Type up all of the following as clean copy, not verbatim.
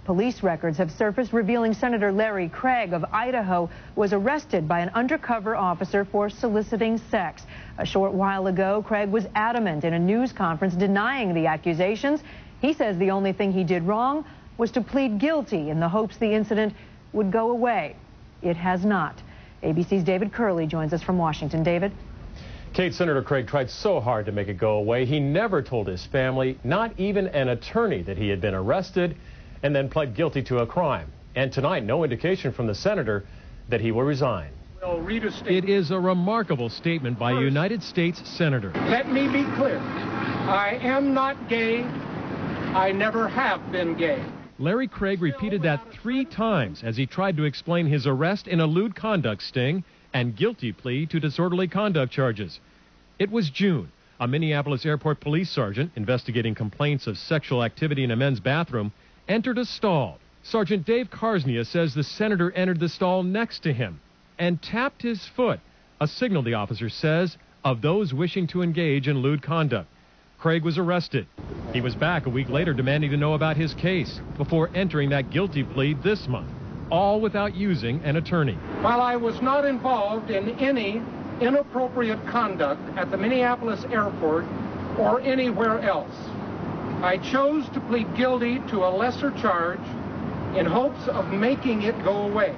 Police records have surfaced revealing Senator Larry Craig of Idaho was arrested by an undercover officer for soliciting sex. A short while ago, Craig was adamant in a news conference denying the accusations. He says the only thing he did wrong was to plead guilty in the hopes the incident would go away. It has not. ABC's David Curley joins us from Washington. David? Kate, Senator Craig tried so hard to make it go away. He never told his family, not even an attorney, that he had been arrested and then pled guilty to a crime. And tonight, no indication from the senator that he will resign. It is a remarkable statement by a United States senator. Let me be clear. I am not gay. I never have been gay. Larry Craig repeated that 3 times as he tried to explain his arrest in a lewd conduct sting and guilty plea to disorderly conduct charges. It was June. A Minneapolis airport police sergeant investigating complaints of sexual activity in a men's bathroom entered a stall. Sergeant Dave Karsnia says the senator entered the stall next to him and tapped his foot, a signal, the officer says, of those wishing to engage in lewd conduct. Craig was arrested. He was back a week later demanding to know about his case before entering that guilty plea this month, all without using an attorney. While I was not involved in any inappropriate conduct at the Minneapolis airport or anywhere else, I chose to plead guilty to a lesser charge in hopes of making it go away.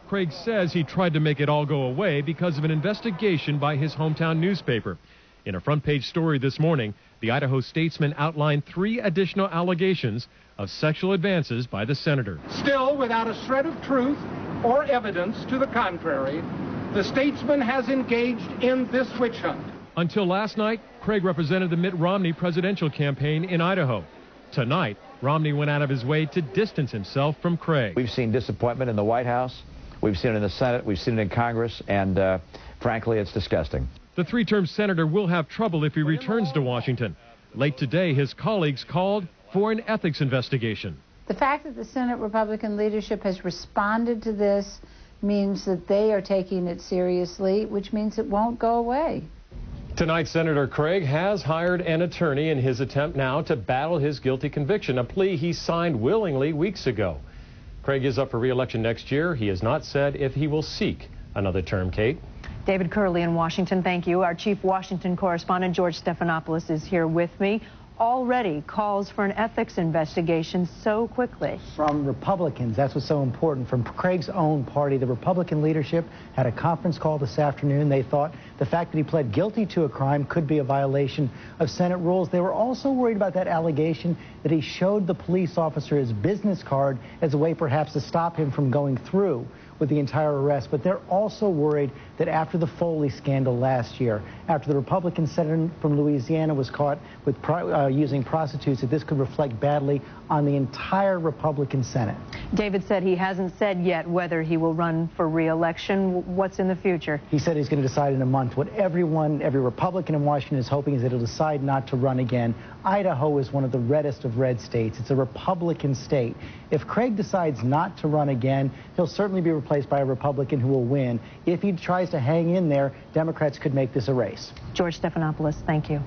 Craig says he tried to make it all go away because of an investigation by his hometown newspaper. In a front-page story this morning, the Idaho Statesman outlined 3 additional allegations of sexual advances by the senator. Still, without a shred of truth or evidence to the contrary, the Statesman has engaged in this witch hunt. Until last night, Craig represented the Mitt Romney presidential campaign in Idaho. Tonight, Romney went out of his way to distance himself from Craig. We've seen disappointment in the White House. We've seen it in the Senate. We've seen it in Congress. And frankly, it's disgusting. The 3-term senator will have trouble if he returns to Washington. Late today, his colleagues called for an ethics investigation. The fact that the Senate Republican leadership has responded to this means that they are taking it seriously, which means it won't go away. Tonight, Senator Craig has hired an attorney in his attempt now to battle his guilty conviction, a plea he signed willingly weeks ago. Craig is up for re-election next year. He has not said if he will seek another term. Kate? David Curley in Washington, thank you. Our chief Washington correspondent, George Stephanopoulos, is here with me. Already calls for an ethics investigation so quickly. From Republicans, that's what's so important. From Craig's own party, the Republican leadership had a conference call this afternoon. They thought the fact that he pled guilty to a crime could be a violation of Senate rules. They were also worried about that allegation that he showed the police officer his business card as a way perhaps to stop him from going through with the entire arrest. But they're also worried that after the Foley scandal last year, after the Republican senator from Louisiana was caught with using prostitutes, that this could reflect badly on the entire Republican Senate. David said he hasn't said yet whether he will run for re-election. What's in the future? He said he's going to decide in a month. What every Republican in Washington is hoping is that he'll decide not to run again. Idaho is one of the reddest of red states. It's a Republican state. If Craig decides not to run again, he'll certainly be replaced by a Republican who will win. If he tries to hang in there, Democrats could make this a race. George Stephanopoulos, thank you.